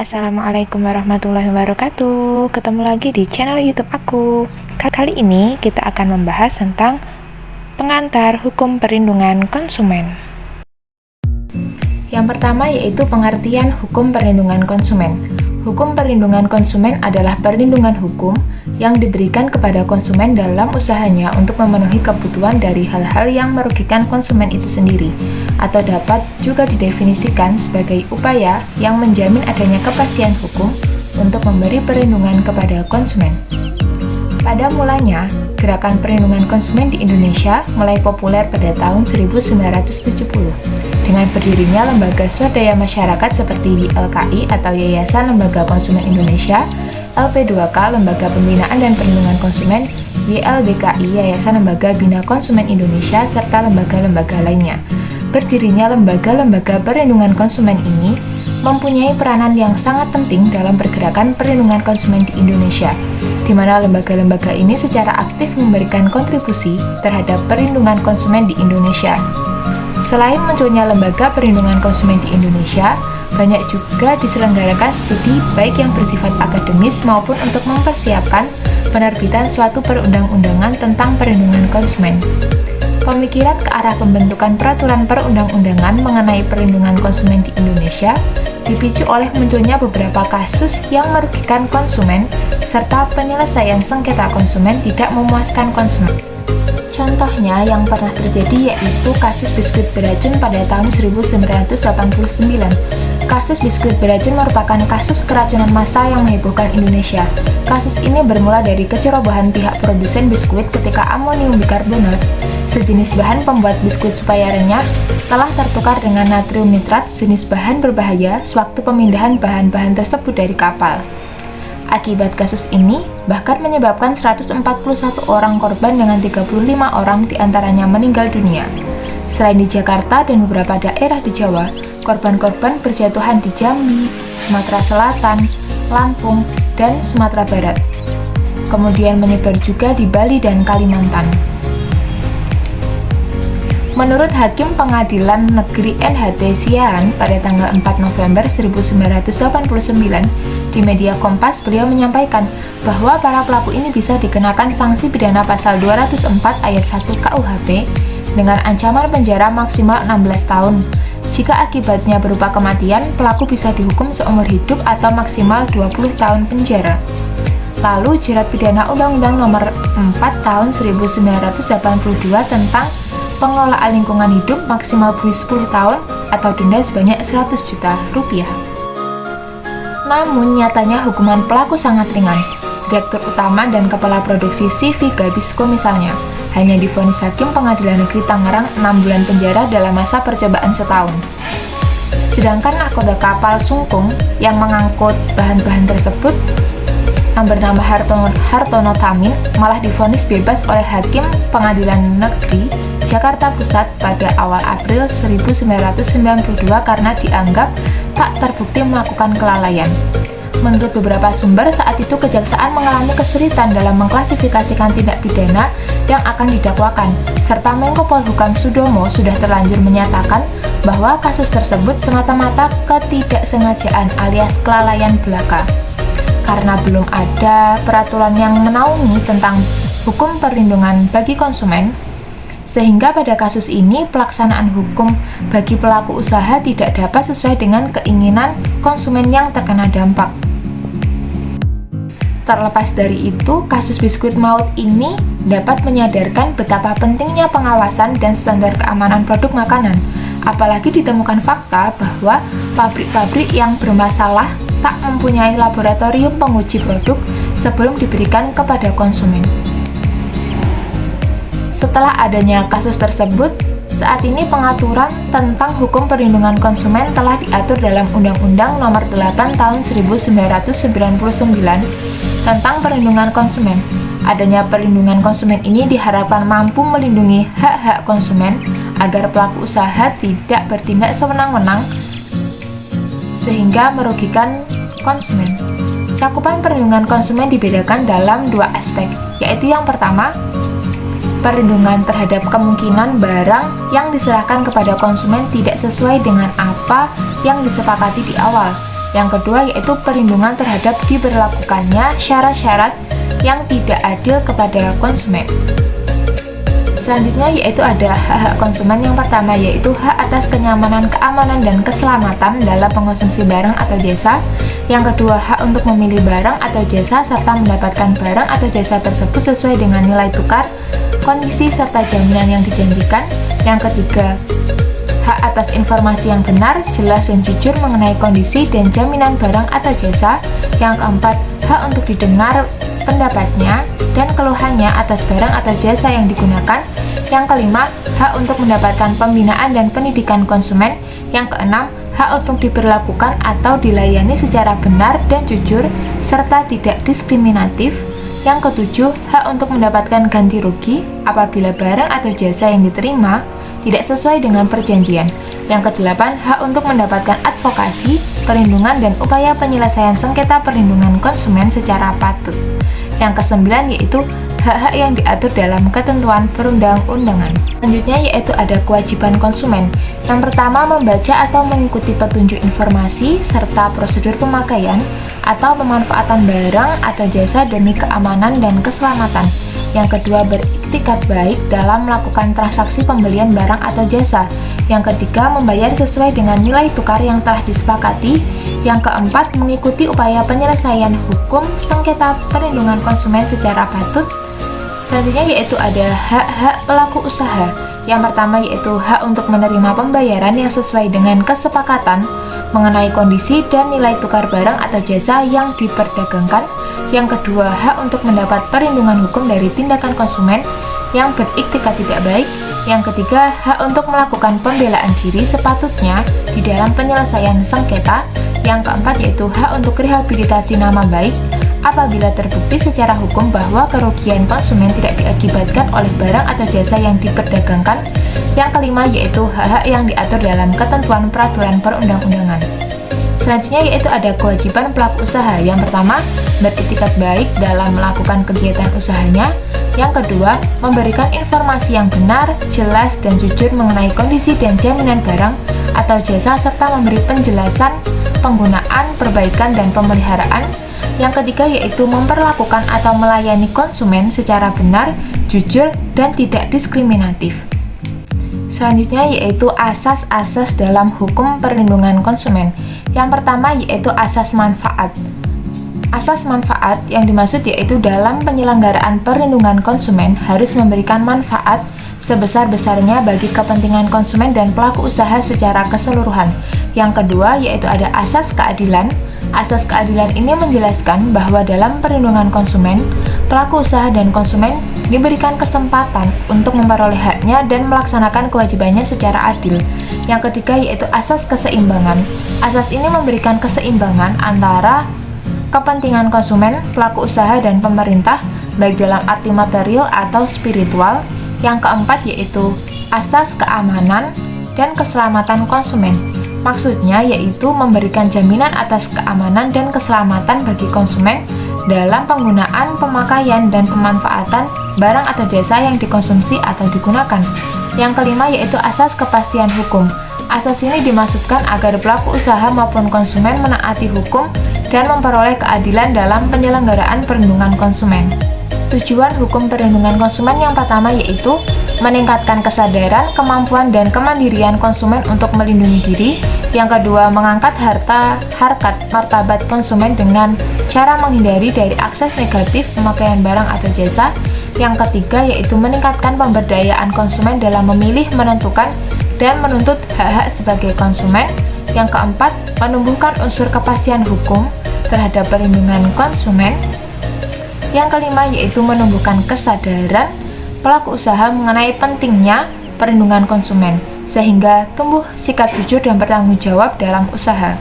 Assalamualaikum warahmatullahi wabarakatuh. Ketemu lagi di channel YouTube aku. Kali ini kita akan membahas tentang pengantar hukum perlindungan konsumen. Yang pertama yaitu pengertian hukum perlindungan konsumen. Hukum perlindungan konsumen adalah perlindungan hukum yang diberikan kepada konsumen dalam usahanya untuk memenuhi kebutuhan dari hal-hal yang merugikan konsumen itu sendiri, atau dapat juga didefinisikan sebagai upaya yang menjamin adanya kepastian hukum untuk memberi perlindungan kepada konsumen. Pada mulanya, gerakan perlindungan konsumen di Indonesia mulai populer pada tahun 1970 dengan berdirinya lembaga swadaya masyarakat seperti YLKI atau Yayasan Lembaga Konsumen Indonesia, LP2K Lembaga Pembinaan dan Perlindungan Konsumen, YLBKI Yayasan Lembaga Bina Konsumen Indonesia, serta lembaga-lembaga lainnya. Berdirinya lembaga-lembaga perlindungan konsumen ini mempunyai peranan yang sangat penting dalam pergerakan perlindungan konsumen di Indonesia, di mana lembaga-lembaga ini secara aktif memberikan kontribusi terhadap perlindungan konsumen di Indonesia. Selain munculnya lembaga perlindungan konsumen di Indonesia, banyak juga diselenggarakan studi baik yang bersifat akademis maupun untuk mempersiapkan penerbitan suatu perundang-undangan tentang perlindungan konsumen. Pemikiran ke arah pembentukan peraturan perundang-undangan mengenai perlindungan konsumen di Indonesia dipicu oleh munculnya beberapa kasus yang merugikan konsumen serta penyelesaian sengketa konsumen tidak memuaskan konsumen. Contohnya yang pernah terjadi yaitu kasus biskuit beracun pada tahun 1989. Kasus biskuit beracun merupakan kasus keracunan massal yang menghebohkan Indonesia. Kasus ini bermula dari kecerobohan pihak produsen biskuit ketika amonium bikarbonat, sejenis bahan pembuat biskuit supaya renyah, telah tertukar dengan natrium nitrat, jenis bahan berbahaya, sewaktu pemindahan bahan-bahan tersebut dari kapal. Akibat kasus ini, bahkan menyebabkan 141 orang korban dengan 35 orang diantaranya meninggal dunia. Selain di Jakarta dan beberapa daerah di Jawa, korban-korban berjatuhan di Jambi, Sumatera Selatan, Lampung, dan Sumatera Barat. Kemudian menyebar juga di Bali dan Kalimantan. Menurut Hakim Pengadilan Negeri NHT Siahaan pada tanggal 4 November 1989, di media Kompas beliau menyampaikan bahwa para pelaku ini bisa dikenakan sanksi pidana pasal 204 ayat 1 KUHP dengan ancaman penjara maksimal 16 tahun. Jika akibatnya berupa kematian, pelaku bisa dihukum seumur hidup atau maksimal 20 tahun penjara. Lalu jerat pidana Undang-Undang Nomor 4 Tahun 1982 tentang pengelolaan lingkungan hidup maksimal buih 10 tahun atau denda sebanyak 100 juta rupiah. Namun nyatanya hukuman pelaku sangat ringan. Direktur Utama dan Kepala Produksi CV Gabisko misalnya, hanya divonis Hakim Pengadilan Negeri Tangerang 6 bulan penjara dalam masa percobaan setahun. Sedangkan nakoda kapal Sungkung yang mengangkut bahan-bahan tersebut yang bernama Hartono Tamin malah divonis bebas oleh Hakim Pengadilan Negeri Jakarta Pusat pada awal April 1992 karena dianggap tak terbukti melakukan kelalaian. Menurut beberapa sumber, saat itu kejaksaan mengalami kesulitan dalam mengklasifikasikan tindak pidana yang akan didakwakan, serta Menko Polhukam Sudomo sudah terlanjur menyatakan bahwa kasus tersebut semata-mata ketidaksengajaan alias kelalaian belaka. Karena belum ada peraturan yang menaungi tentang hukum perlindungan bagi konsumen, sehingga pada kasus ini pelaksanaan hukum bagi pelaku usaha tidak dapat sesuai dengan keinginan konsumen yang terkena dampak. Terlepas dari itu, kasus biskuit maut ini dapat menyadarkan betapa pentingnya pengawasan dan standar keamanan produk makanan, apalagi ditemukan fakta bahwa pabrik-pabrik yang bermasalah tak mempunyai laboratorium penguji produk sebelum diberikan kepada konsumen. Setelah adanya kasus tersebut, saat ini pengaturan tentang hukum perlindungan konsumen telah diatur dalam Undang-Undang Nomor 8 Tahun 1999 tentang perlindungan konsumen. Adanya perlindungan konsumen ini diharapkan mampu melindungi hak-hak konsumen agar pelaku usaha tidak bertindak sewenang-wenang sehingga merugikan konsumen. Cakupan perlindungan konsumen dibedakan dalam dua aspek, yaitu yang pertama, perlindungan terhadap kemungkinan barang yang diserahkan kepada konsumen tidak sesuai dengan apa yang disepakati di awal, Yang kedua yaitu perlindungan terhadap diberlakukannya syarat-syarat yang tidak adil kepada konsumen. Selanjutnya yaitu ada hak-hak konsumen. Yang pertama yaitu hak atas kenyamanan, keamanan, dan keselamatan dalam mengkonsumsi barang atau jasa. Yang kedua, hak untuk memilih barang atau jasa serta mendapatkan barang atau jasa tersebut sesuai dengan nilai tukar, kondisi, serta jaminan yang dijanjikan. Yang ketiga, hak atas informasi yang benar, jelas, dan jujur mengenai kondisi dan jaminan barang atau jasa. Yang keempat, hak untuk didengar pendapatnya dan keluhannya atas barang atau jasa yang digunakan. Yang kelima, hak untuk mendapatkan pembinaan dan pendidikan konsumen. Yang keenam, hak untuk diperlakukan atau dilayani secara benar dan jujur serta tidak diskriminatif. Yang ketujuh, hak untuk mendapatkan ganti rugi apabila barang atau jasa yang diterima tidak sesuai dengan perjanjian. Yang kedelapan, hak untuk mendapatkan advokasi, perlindungan, dan upaya penyelesaian sengketa perlindungan konsumen secara patut. Yang kesembilan yaitu hak-hak yang diatur dalam ketentuan perundang-undangan. Selanjutnya yaitu ada kewajiban konsumen. Yang pertama, membaca atau mengikuti petunjuk informasi serta prosedur pemakaian atau pemanfaatan barang atau jasa demi keamanan dan keselamatan. Yang kedua, beriktikat baik dalam melakukan transaksi pembelian barang atau jasa. Yang ketiga, membayar sesuai dengan nilai tukar yang telah disepakati. Yang keempat, mengikuti upaya penyelesaian hukum sengketa perlindungan konsumen secara patut. Selanjutnya yaitu ada hak-hak pelaku usaha. Yang pertama yaitu hak untuk menerima pembayaran yang sesuai dengan kesepakatan mengenai kondisi dan nilai tukar barang atau jasa yang diperdagangkan. Yang kedua, hak untuk mendapat perlindungan hukum dari tindakan konsumen yang beriktikat tidak baik. Yang ketiga, hak untuk melakukan pembelaan diri sepatutnya di dalam penyelesaian sengketa. Yang keempat yaitu hak untuk rehabilitasi nama baik apabila terbukti secara hukum bahwa kerugian konsumen tidak diakibatkan oleh barang atau jasa yang diperdagangkan. Yang kelima yaitu hak-hak yang diatur dalam ketentuan peraturan perundang-undangan. Selanjutnya yaitu ada kewajiban pelaku usaha. Yang pertama, beriktikat baik dalam melakukan kegiatan usahanya. Yang kedua, memberikan informasi yang benar, jelas, dan jujur mengenai kondisi dan jaminan barang atau jasa serta memberi penjelasan penggunaan, perbaikan, dan pemeliharaan. Yang ketiga yaitu memperlakukan atau melayani konsumen secara benar, jujur, dan tidak diskriminatif. Selanjutnya yaitu asas-asas dalam hukum perlindungan konsumen. Yang pertama yaitu asas manfaat. Asas manfaat yang dimaksud yaitu dalam penyelenggaraan perlindungan konsumen harus memberikan manfaat sebesar-besarnya bagi kepentingan konsumen dan pelaku usaha secara keseluruhan. Yang kedua yaitu ada asas keadilan. Asas keadilan ini menjelaskan bahwa dalam perlindungan konsumen, pelaku usaha dan konsumen diberikan kesempatan untuk memperoleh haknya dan melaksanakan kewajibannya secara adil. Yang ketiga yaitu asas keseimbangan. Asas ini memberikan keseimbangan antara kepentingan konsumen, pelaku usaha, dan pemerintah, baik dalam arti material atau spiritual. Yang keempat yaitu asas keamanan dan keselamatan konsumen. Maksudnya yaitu memberikan jaminan atas keamanan dan keselamatan bagi konsumen dalam penggunaan, pemakaian, dan pemanfaatan barang atau jasa yang dikonsumsi atau digunakan. Yang kelima yaitu asas kepastian hukum. Asas ini dimaksudkan agar pelaku usaha maupun konsumen menaati hukum dan memperoleh keadilan dalam penyelenggaraan perlindungan konsumen. Tujuan hukum perlindungan konsumen yang pertama yaitu meningkatkan kesadaran, kemampuan, dan kemandirian konsumen untuk melindungi diri. Yang kedua, mengangkat harkat martabat konsumen dengan cara menghindari dari akses negatif pemakaian barang atau jasa. Yang ketiga, yaitu meningkatkan pemberdayaan konsumen dalam memilih, menentukan, dan menuntut hak-hak sebagai konsumen. Yang keempat, menumbuhkan unsur kepastian hukum terhadap perlindungan konsumen. Yang kelima, yaitu menumbuhkan kesadaran pelaku usaha mengenai pentingnya perlindungan konsumen, sehingga tumbuh sikap jujur dan bertanggung jawab dalam usaha.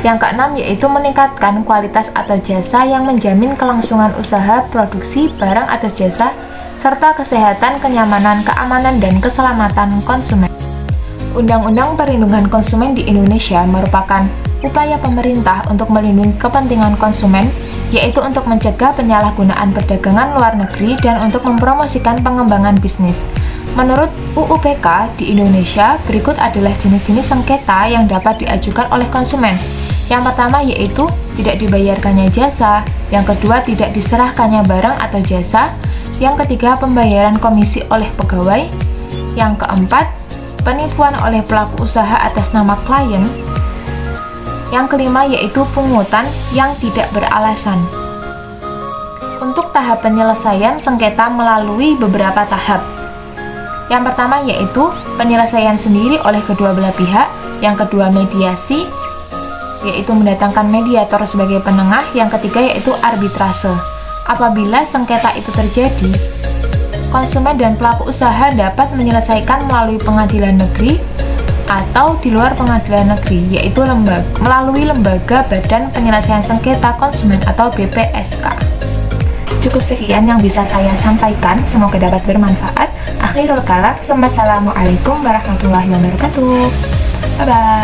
Yang keenam yaitu meningkatkan kualitas atau jasa yang menjamin kelangsungan usaha, produksi, barang atau jasa, serta kesehatan, kenyamanan, keamanan, dan keselamatan konsumen. Undang-Undang Perlindungan Konsumen di Indonesia merupakan upaya pemerintah untuk melindungi kepentingan konsumen, yaitu untuk mencegah penyalahgunaan perdagangan luar negeri dan untuk mempromosikan pengembangan bisnis. Menurut UU PK di Indonesia, berikut adalah jenis-jenis sengketa yang dapat diajukan oleh konsumen. Yang pertama yaitu tidak dibayarkannya jasa, yang kedua tidak diserahkannya barang atau jasa, yang ketiga pembayaran komisi oleh pegawai, yang keempat penipuan oleh pelaku usaha atas nama klien, yang kelima yaitu pungutan yang tidak beralasan. Untuk tahap penyelesaian sengketa melalui beberapa tahap. Yang pertama yaitu penyelesaian sendiri oleh kedua belah pihak, yang kedua mediasi, yaitu mendatangkan mediator sebagai penengah, yang ketiga yaitu arbitrase. Apabila sengketa itu terjadi, konsumen dan pelaku usaha dapat menyelesaikan melalui pengadilan negeri atau di luar pengadilan negeri, yaitu melalui lembaga Badan Penyelesaian Sengketa Konsumen atau BPSK. Cukup sekian yang bisa saya sampaikan, semoga dapat bermanfaat. Akhirul kalam, wassalamualaikum warahmatullahi wabarakatuh. Bye-bye.